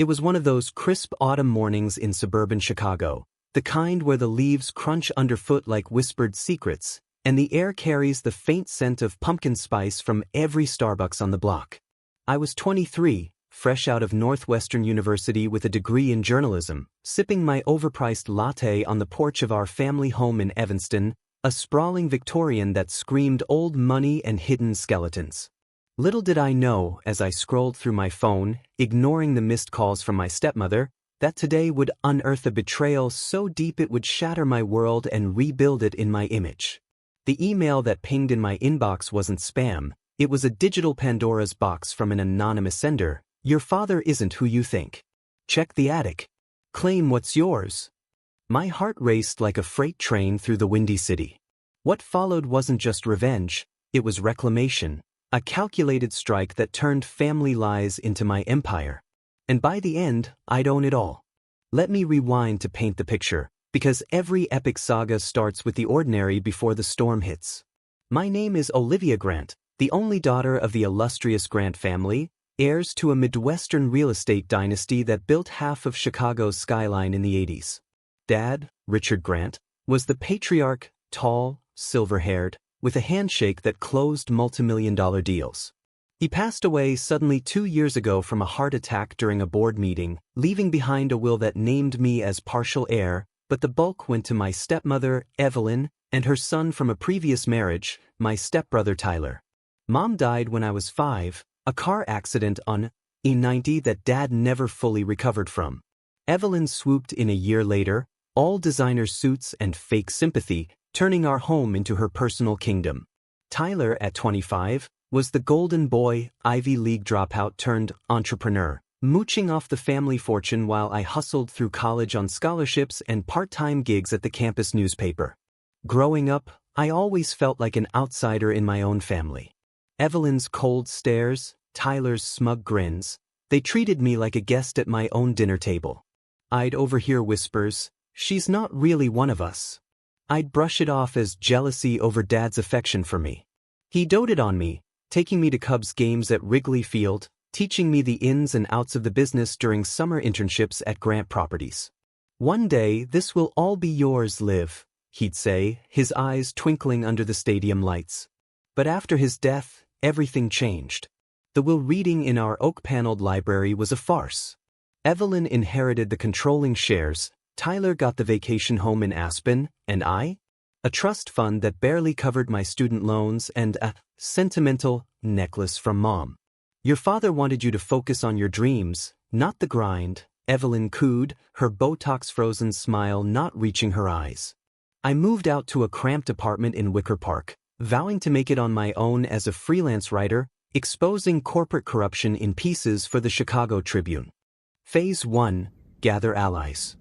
It was one of those crisp autumn mornings in suburban Chicago, the kind where the leaves crunch underfoot like whispered secrets, and the air carries the faint scent of pumpkin spice from every Starbucks on the block. I was 23, fresh out of Northwestern University with a degree in journalism, sipping my overpriced latte on the porch of our family home in Evanston, a sprawling Victorian that screamed old money and hidden skeletons. Little did I know, as I scrolled through my phone, ignoring the missed calls from my stepmother, that today would unearth a betrayal so deep it would shatter my world and rebuild it in my image. The email that pinged in my inbox wasn't spam, it was a digital Pandora's box from an anonymous sender. Your father isn't who you think. Check the attic. Claim what's yours. My heart raced like a freight train through the windy city. What followed wasn't just revenge, it was reclamation, a calculated strike that turned family lies into my empire. And by the end, I'd own it all. Let me rewind to paint the picture, because every epic saga starts with the ordinary before the storm hits. My name is Olivia Grant, the only daughter of the illustrious Grant family, heirs to a Midwestern real estate dynasty that built half of Chicago's skyline in the 80s. Dad, Richard Grant, was the patriarch, tall, silver-haired, with a handshake that closed multimillion-dollar deals. He passed away suddenly 2 years ago from a heart attack during a board meeting, leaving behind a will that named me as partial heir, but the bulk went to my stepmother, Evelyn, and her son from a previous marriage, my stepbrother Tyler. Mom died when I was 5, a car accident on I-90 that Dad never fully recovered from. Evelyn swooped in a year later, all designer suits and fake sympathy, turning our home into her personal kingdom. Tyler, at 25, was the golden boy, Ivy League dropout turned entrepreneur, mooching off the family fortune while I hustled through college on scholarships and part-time gigs at the campus newspaper. Growing up, I always felt like an outsider in my own family. Evelyn's cold stares, Tyler's smug grins, they treated me like a guest at my own dinner table. I'd overhear whispers, "She's not really one of us." I'd brush it off as jealousy over Dad's affection for me. He doted on me, taking me to Cubs games at Wrigley Field, teaching me the ins and outs of the business during summer internships at Grant Properties. "One day, this will all be yours, Liv," he'd say, his eyes twinkling under the stadium lights. But after his death, everything changed. The will reading in our oak-paneled library was a farce. Evelyn inherited the controlling shares, Tyler got the vacation home in Aspen, and I? A trust fund that barely covered my student loans and a sentimental necklace from Mom. "Your father wanted you to focus on your dreams, not the grind," Evelyn cooed, her Botox-frozen smile not reaching her eyes. I moved out to a cramped apartment in Wicker Park, vowing to make it on my own as a freelance writer, exposing corporate corruption in pieces for the Chicago Tribune. Phase 1, Gather Allies.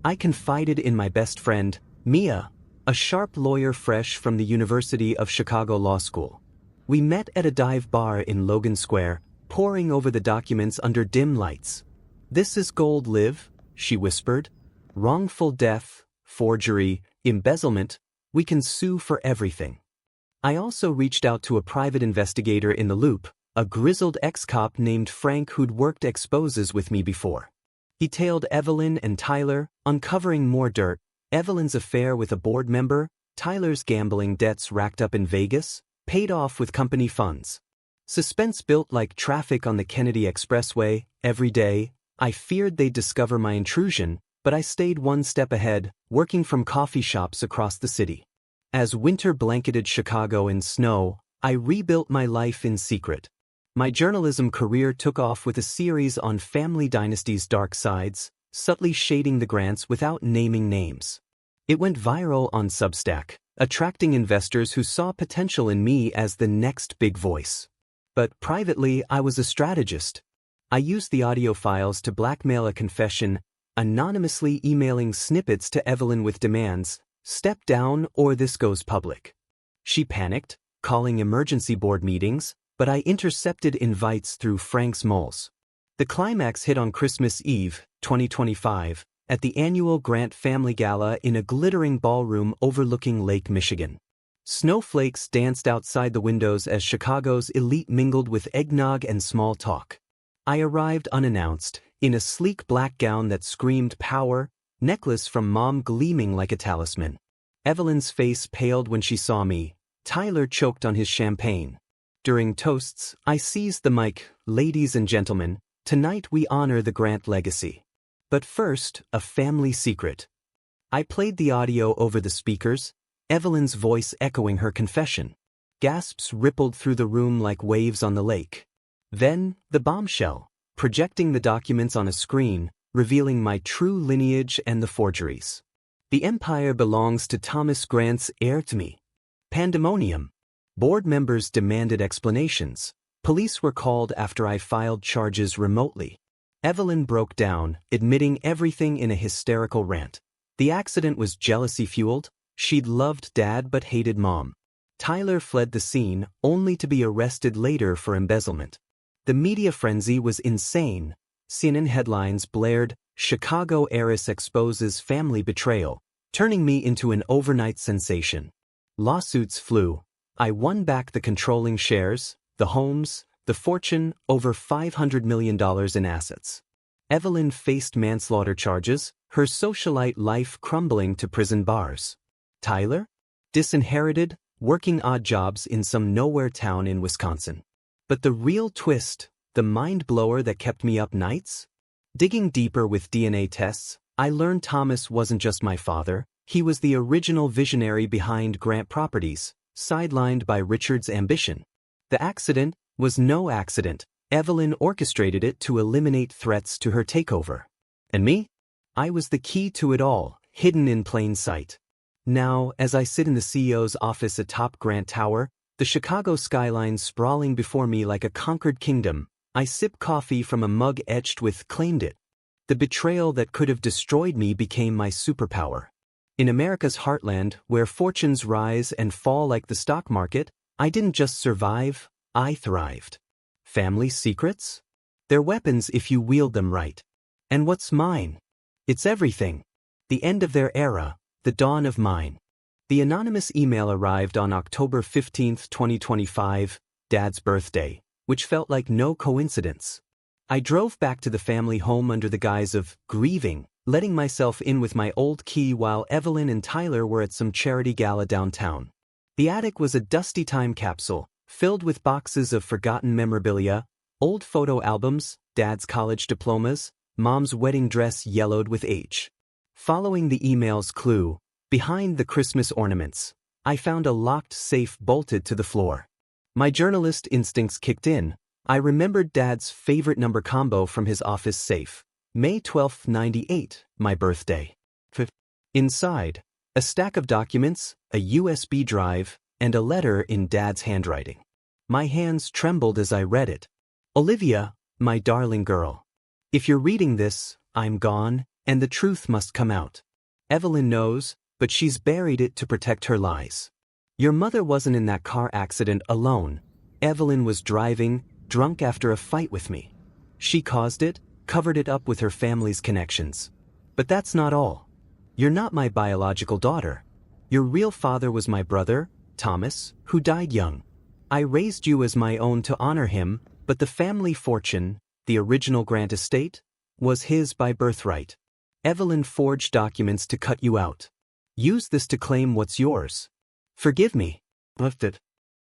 I confided in my best friend, Mia, a sharp lawyer fresh from the University of Chicago Law School. We met at a dive bar in Logan Square, poring over the documents under dim lights. "This is gold, Liv," she whispered. "Wrongful death, forgery, embezzlement, we can sue for everything." I also reached out to a private investigator in the Loop, a grizzled ex-cop named Frank who'd worked exposes with me before. He tailed Evelyn and Tyler, uncovering more dirt, Evelyn's affair with a board member, Tyler's gambling debts racked up in Vegas, paid off with company funds. Suspense built like traffic on the Kennedy Expressway. Every day, I feared they'd discover my intrusion, but I stayed one step ahead, working from coffee shops across the city. As winter blanketed Chicago in snow, I rebuilt my life in secret. My journalism career took off with a series on family dynasty's dark sides, subtly shading the Grants without naming names. It went viral on Substack, attracting investors who saw potential in me as the next big voice. But privately, I was a strategist. I used the audio files to blackmail a confession, anonymously emailing snippets to Evelyn with demands, "Step down or this goes public." She panicked, calling emergency board meetings, but I intercepted invites through Frank's moles. The climax hit on Christmas Eve, 2025, at the annual Grant Family Gala in a glittering ballroom overlooking Lake Michigan. Snowflakes danced outside the windows as Chicago's elite mingled with eggnog and small talk. I arrived unannounced, in a sleek black gown that screamed power, necklace from mom gleaming like a talisman. Evelyn's face paled when she saw me. Tyler choked on his champagne. During toasts, I seized the mic. Ladies and gentlemen, tonight we honor the Grant legacy. But first, a family secret. I played the audio over the speakers, Evelyn's voice echoing her confession. Gasps rippled through the room like waves on the lake. Then, the bombshell, projecting the documents on a screen, revealing my true lineage and the forgeries. The empire belongs to Thomas Grant's heir to me. Pandemonium. Board members demanded explanations. Police were called after I filed charges remotely. Evelyn broke down, admitting everything in a hysterical rant. The accident was jealousy-fueled. She'd loved Dad but hated Mom. Tyler fled the scene, only to be arrested later for embezzlement. The media frenzy was insane. CNN headlines blared, "Chicago heiress exposes family betrayal," turning me into an overnight sensation. Lawsuits flew. I won back the controlling shares, the homes, the fortune, over $500 million in assets. Evelyn faced manslaughter charges, her socialite life crumbling to prison bars. Tyler? Disinherited, working odd jobs in some nowhere town in Wisconsin. But the real twist, the mind-blower that kept me up nights? Digging deeper with DNA tests, I learned Thomas wasn't just my father, he was the original visionary behind Grant Properties, sidelined by Richard's ambition. The accident was no accident. Evelyn orchestrated it to eliminate threats to her takeover. And me? I was the key to it all, hidden in plain sight. Now, as I sit in the CEO's office atop Grant Tower, the Chicago skyline sprawling before me like a conquered kingdom, I sip coffee from a mug etched with "Claimed It." The betrayal that could have destroyed me became my superpower. In America's heartland, where fortunes rise and fall like the stock market, I didn't just survive, I thrived. Family secrets? They're weapons if you wield them right. And what's mine? It's everything. The end of their era, the dawn of mine. The anonymous email arrived on October 15, 2025, Dad's birthday, which felt like no coincidence. I drove back to the family home under the guise of grieving, letting myself in with my old key while Evelyn and Tyler were at some charity gala downtown. The attic was a dusty time capsule, filled with boxes of forgotten memorabilia, old photo albums, Dad's college diplomas, Mom's wedding dress yellowed with age. Following the email's clue, behind the Christmas ornaments, I found a locked safe bolted to the floor. My journalist instincts kicked in. I remembered Dad's favorite number combo from his office safe. May 12, 98, my birthday. Inside, a stack of documents, a USB drive, and a letter in Dad's handwriting. My hands trembled as I read it. "Olivia, my darling girl. If you're reading this, I'm gone, and the truth must come out. Evelyn knows, but she's buried it to protect her lies. Your mother wasn't in that car accident alone. Evelyn was driving, drunk after a fight with me. She caused it, covered it up with her family's connections. But that's not all. You're not my biological daughter. Your real father was my brother, Thomas, who died young. I raised you as my own to honor him, but the family fortune, the original Grant estate, was his by birthright. Evelyn forged documents to cut you out. Use this to claim what's yours. Forgive me." Left it.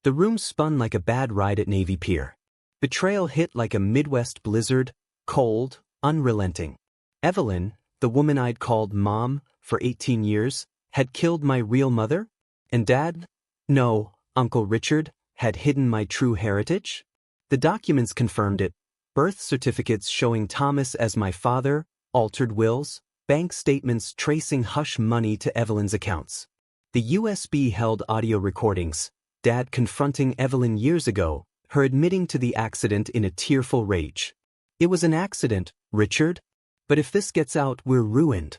The room spun like a bad ride at Navy Pier. Betrayal hit like a Midwest blizzard, cold, unrelenting. Evelyn, the woman I'd called Mom for 18 years, had killed my real mother? And Dad? No, Uncle Richard, had hidden my true heritage? The documents confirmed it. Birth certificates showing Thomas as my father, altered wills, bank statements tracing hush money to Evelyn's accounts. The USB held audio recordings, Dad confronting Evelyn years ago, her admitting to the accident in a tearful rage. "It was an accident, Richard. But if this gets out, we're ruined."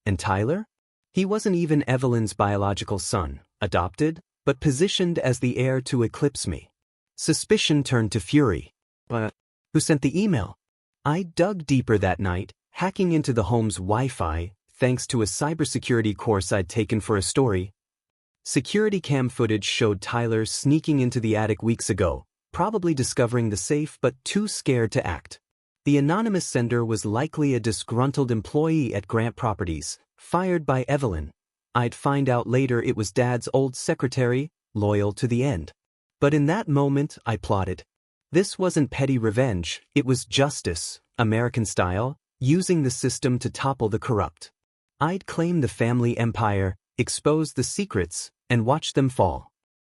And Tyler? He wasn't even Evelyn's biological son, adopted, but positioned as the heir to eclipse me. Suspicion turned to fury. But who sent the email? I dug deeper that night, hacking into the home's Wi-Fi, thanks to a cybersecurity course I'd taken for a story. Security cam footage showed Tyler sneaking into the attic weeks ago, probably discovering the safe but too scared to act. The anonymous sender was likely a disgruntled employee at Grant Properties, fired by Evelyn. I'd find out later it was Dad's old secretary, loyal to the end. But in that moment, I plotted. This wasn't petty revenge, it was justice, American style, using the system to topple the corrupt. I'd claim the family empire, expose the secrets, and watch them fall.